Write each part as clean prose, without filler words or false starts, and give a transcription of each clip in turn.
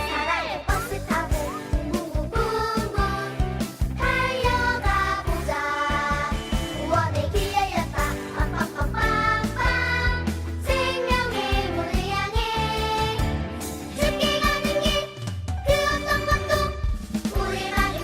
사랑의 버스 타고 붕붕붕붕붕 달려가 보자. 구원의 길 열렸다. 빰빰빰빰빰 생명의 문을 향해. 죽게 가는 길 그 어떤 것도 우릴 막을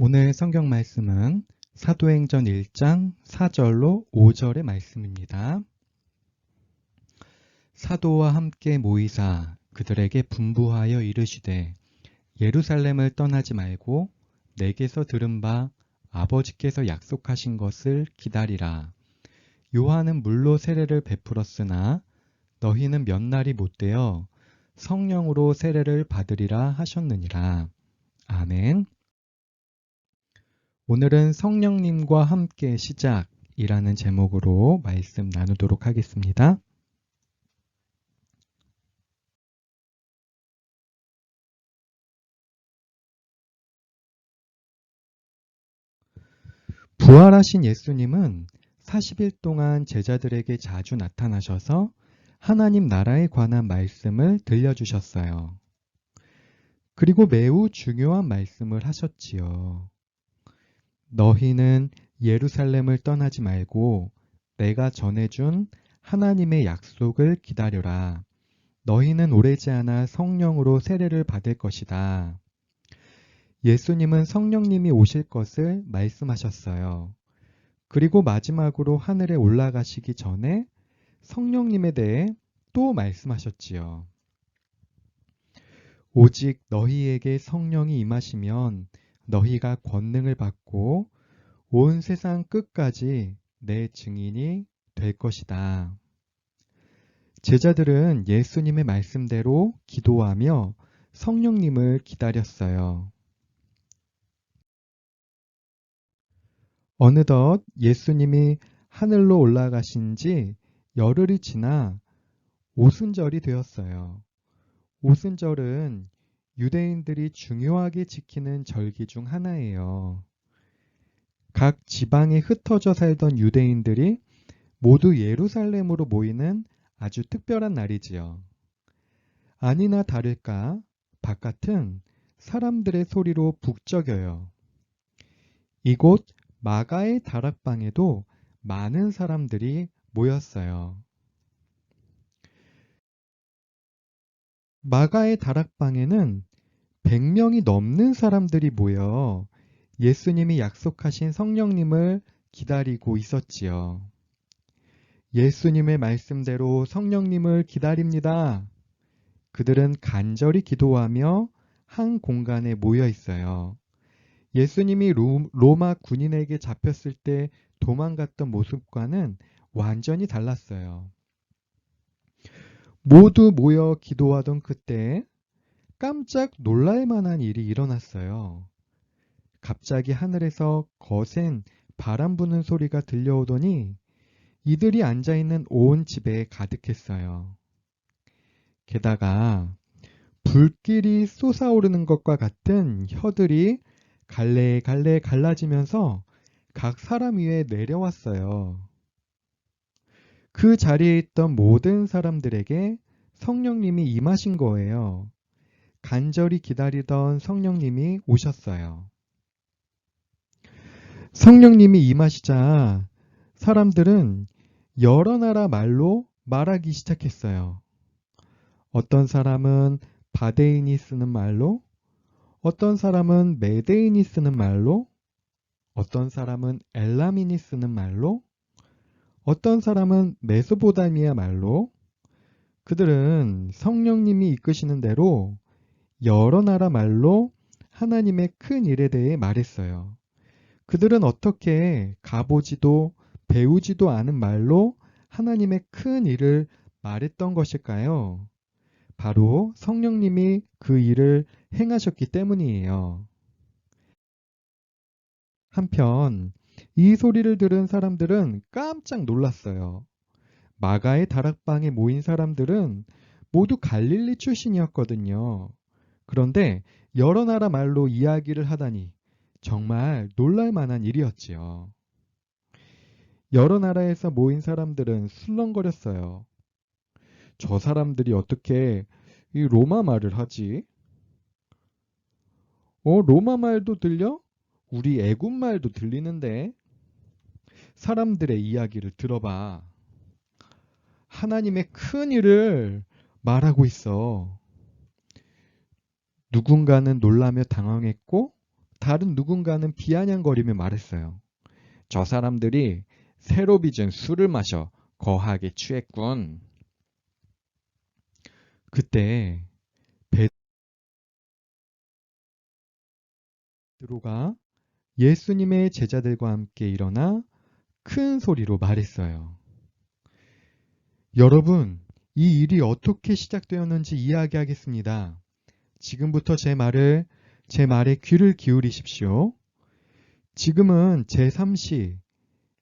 오늘 성경 말씀은 사도행전 1장 4절로 5절의 말씀입니다. 사도와 함께 모이사 그들에게 분부하여 이르시되 예루살렘을 떠나지 말고 내게서 들은 바 아버지께서 약속하신 것을 기다리라. 요한은 물로 세례를 베풀었으나 너희는 몇 날이 못되어 성령으로 세례를 받으리라 하셨느니라. 아멘. 오늘은 성령님과 함께 시작이라는 제목으로 말씀 나누도록 하겠습니다. 부활하신 예수님은 40일 동안 제자들에게 자주 나타나셔서 하나님 나라에 관한 말씀을 들려주셨어요. 그리고 매우 중요한 말씀을 하셨지요. 너희는 예루살렘을 떠나지 말고 내가 전해준 하나님의 약속을 기다려라. 너희는 오래지 않아 성령으로 세례를 받을 것이다. 예수님은 성령님이 오실 것을 말씀하셨어요. 그리고 마지막으로 하늘에 올라가시기 전에 성령님에 대해 또 말씀하셨지요. 오직 너희에게 성령이 임하시면 너희가 권능을 받고 온 세상 끝까지 내 증인이 될 것이다. 제자들은 예수님의 말씀대로 기도하며 성령님을 기다렸어요. 어느덧 예수님이 하늘로 올라가신 지 열흘이 지나 오순절이 되었어요. 오순절은 유대인들이 중요하게 지키는 절기 중 하나예요. 각 지방에 흩어져 살던 유대인들이 모두 예루살렘으로 모이는 아주 특별한 날이지요. 아니나 다를까 바깥은 사람들의 소리로 북적여요. 이곳 마가의 다락방에도 많은 사람들이 모였어요. 마가의 다락방에는 100명이 넘는 사람들이 모여 예수님이 약속하신 성령님을 기다리고 있었지요. 예수님의 말씀대로 성령님을 기다립니다. 그들은 간절히 기도하며 한 공간에 모여 있어요. 예수님이 로마 군인에게 잡혔을 때 도망갔던 모습과는 완전히 달랐어요. 모두 모여 기도하던 그때 깜짝 놀랄 만한 일이 일어났어요. 갑자기 하늘에서 거센 바람 부는 소리가 들려오더니 이들이 앉아있는 온 집에 가득했어요. 게다가 불길이 솟아오르는 것과 같은 혀들이 갈래갈래 갈라지면서 각 사람 위에 내려왔어요. 그 자리에 있던 모든 사람들에게 성령님이 임하신 거예요. 간절히 기다리던 성령님이 오셨어요. 성령님이 임하시자 사람들은 여러 나라 말로 말하기 시작했어요. 어떤 사람은 바데인이 쓰는 말로, 어떤 사람은 메데인이 쓰는 말로, 어떤 사람은 엘라민이 쓰는 말로, 어떤 사람은 메소포타미아 말로, 그들은 성령님이 이끄시는 대로 여러 나라 말로 하나님의 큰 일에 대해 말했어요. 그들은 어떻게 가보지도 배우지도 않은 말로 하나님의 큰 일을 말했던 것일까요? 바로 성령님이 그 일을 행하셨기 때문이에요. 한편 이 소리를 들은 사람들은 깜짝 놀랐어요. 마가의 다락방에 모인 사람들은 모두 갈릴리 출신이었거든요. 그런데 여러 나라 말로 이야기를 하다니 정말 놀랄 만한 일이었지요. 여러 나라에서 모인 사람들은 술렁거렸어요. 저 사람들이 어떻게 이 로마 말을 하지? 로마 말도 들려? 우리 애굽 말도 들리는데? 사람들의 이야기를 들어봐. 하나님의 큰 일을 말하고 있어. 누군가는 놀라며 당황했고 다른 누군가는 비아냥거리며 말했어요. 저 사람들이 새로 빚은 술을 마셔 거하게 취했군. 그때 베드로가 예수님의 제자들과 함께 일어나 큰 소리로 말했어요. 여러분, 이 일이 어떻게 시작되었는지 이야기하겠습니다. 지금부터 제 말에 귀를 기울이십시오. 지금은 제3시,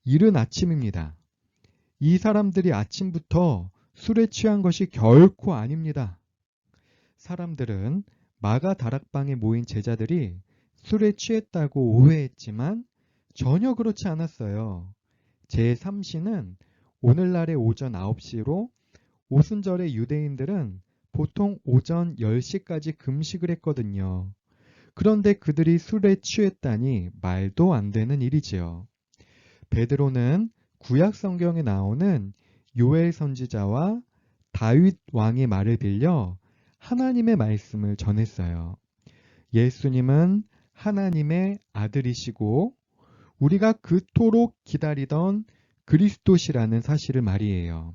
이른 아침입니다. 이 사람들이 아침부터 술에 취한 것이 결코 아닙니다. 사람들은 마가 다락방에 모인 제자들이 술에 취했다고 오해했지만 전혀 그렇지 않았어요. 제3시는 오늘날의 오전 9시로 오순절에 유대인들은 보통 오전 10시까지 금식을 했거든요. 그런데 그들이 술에 취했다니 말도 안 되는 일이지요. 베드로는 구약 성경에 나오는 요엘 선지자와 다윗 왕의 말을 빌려 하나님의 말씀을 전했어요. 예수님은 하나님의 아들이시고 우리가 그토록 기다리던 그리스도시라는 사실을 말이에요.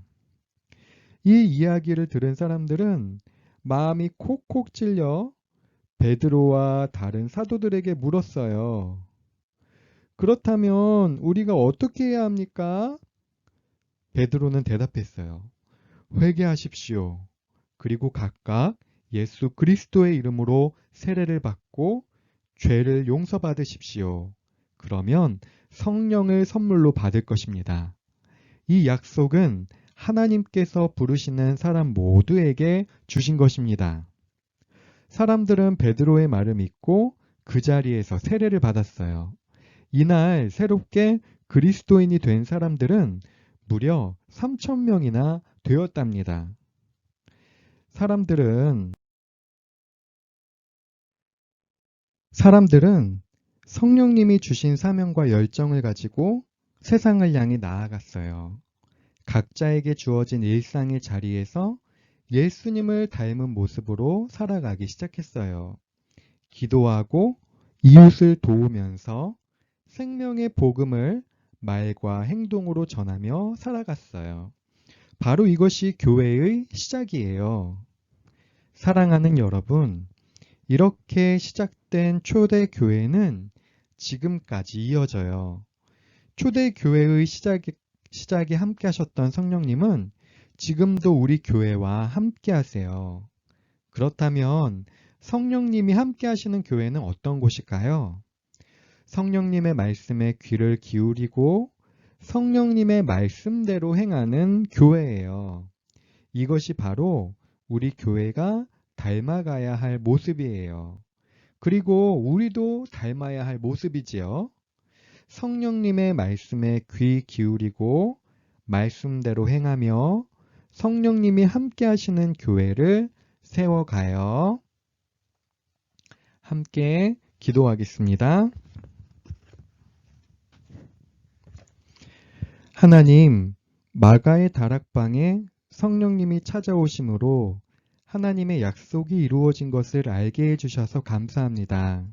이 이야기를 들은 사람들은 마음이 콕콕 찔려 베드로와 다른 사도들에게 물었어요. 그렇다면 우리가 어떻게 해야 합니까? 베드로는 대답했어요. 회개하십시오. 그리고 각각 예수 그리스도의 이름으로 세례를 받고 죄를 용서받으십시오. 그러면 성령을 선물로 받을 것입니다. 이 약속은 하나님께서 부르시는 사람 모두에게 주신 것입니다. 사람들은 베드로의 말을 믿고 그 자리에서 세례를 받았어요. 이날 새롭게 그리스도인이 된 사람들은 무려 3,000명이나 되었답니다. 사람들은 성령님이 주신 사명과 열정을 가지고 세상을 향해 나아갔어요. 각자에게 주어진 일상의 자리에서 예수님을 닮은 모습으로 살아가기 시작했어요. 기도하고 이웃을 도우면서 생명의 복음을 말과 행동으로 전하며 살아갔어요. 바로 이것이 교회의 시작이에요. 사랑하는 여러분, 이렇게 시작된 초대교회는 지금까지 이어져요. 초대교회의 시작에 함께 하셨던 성령님은 지금도 우리 교회와 함께 하세요. 그렇다면 성령님이 함께 하시는 교회는 어떤 곳일까요? 성령님의 말씀에 귀를 기울이고 성령님의 말씀대로 행하는 교회예요. 이것이 바로 우리 교회가 닮아가야 할 모습이에요. 그리고 우리도 닮아야 할 모습이지요. 성령님의 말씀에 귀 기울이고 말씀대로 행하며 성령님이 함께 하시는 교회를 세워가요. 함께 기도하겠습니다. 하나님, 마가의 다락방에 성령님이 찾아오심으로 하나님의 약속이 이루어진 것을 알게 해주셔서 감사합니다.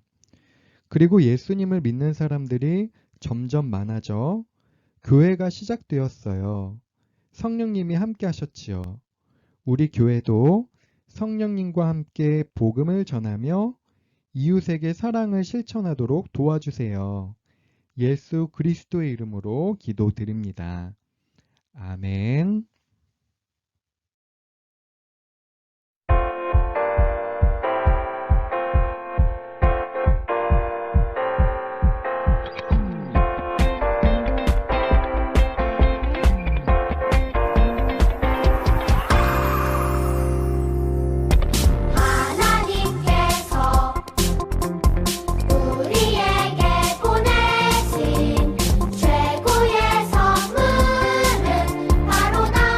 그리고 예수님을 믿는 사람들이 점점 많아져 교회가 시작되었어요. 성령님이 함께 하셨지요. 우리 교회도 성령님과 함께 복음을 전하며 이웃에게 사랑을 실천하도록 도와주세요. 예수 그리스도의 이름으로 기도드립니다. 아멘. 하나님께서 우리에게 보내신 최고의 선물은 바로 나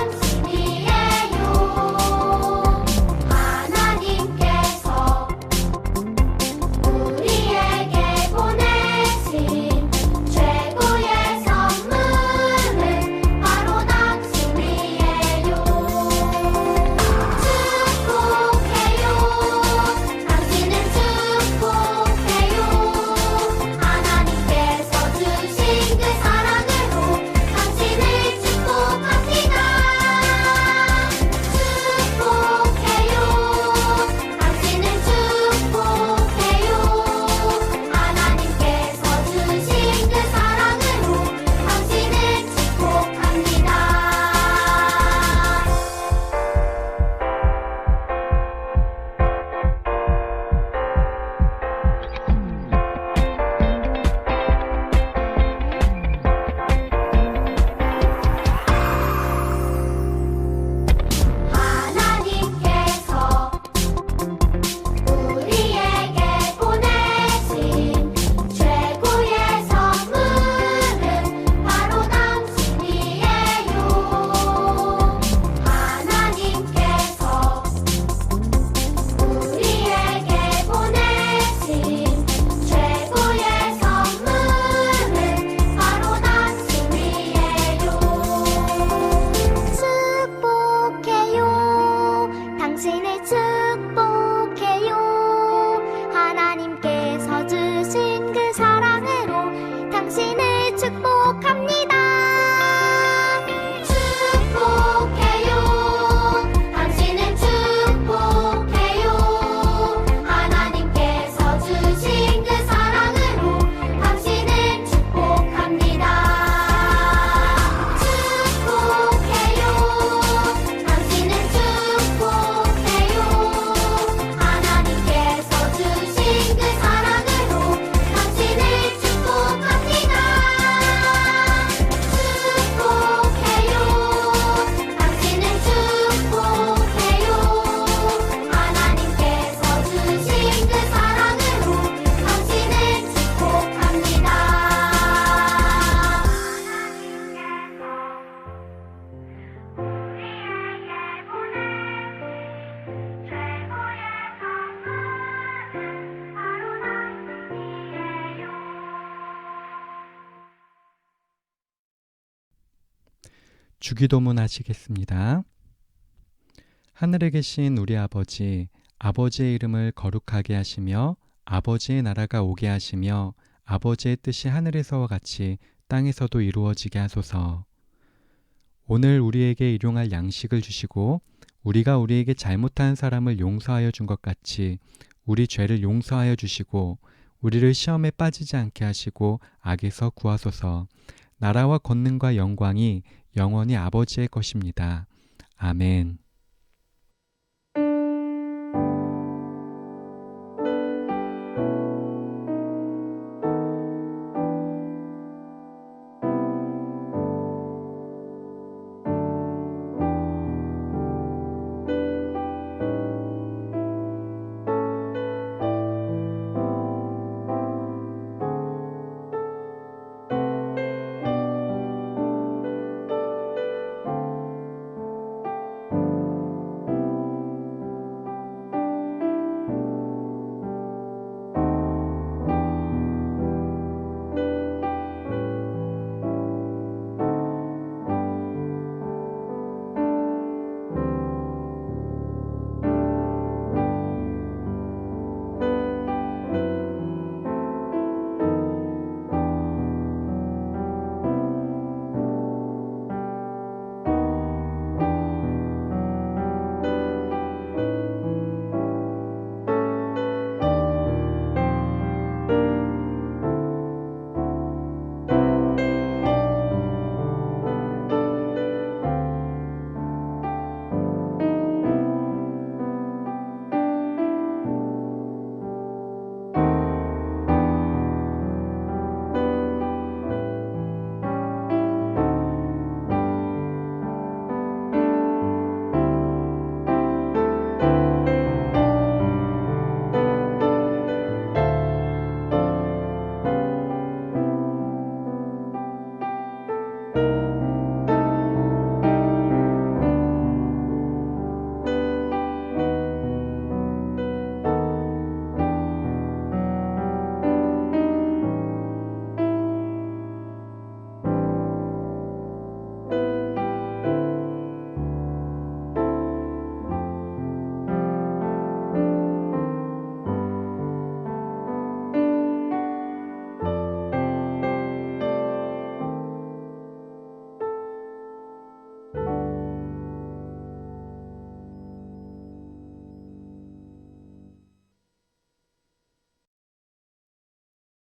주기도문 하시겠습니다. 하늘에 계신 우리 아버지, 아버지의 이름을 거룩하게 하시며 아버지의 나라가 오게 하시며 아버지의 뜻이 하늘에서와 같이 땅에서도 이루어지게 하소서. 오늘 우리에게 일용할 양식을 주시고 우리가 우리에게 잘못한 사람을 용서하여 준 것 같이 우리 죄를 용서하여 주시고 우리를 시험에 빠지지 않게 하시고 악에서 구하소서. 나라와 권능과 영광이 영원히 아버지의 것입니다. 아멘.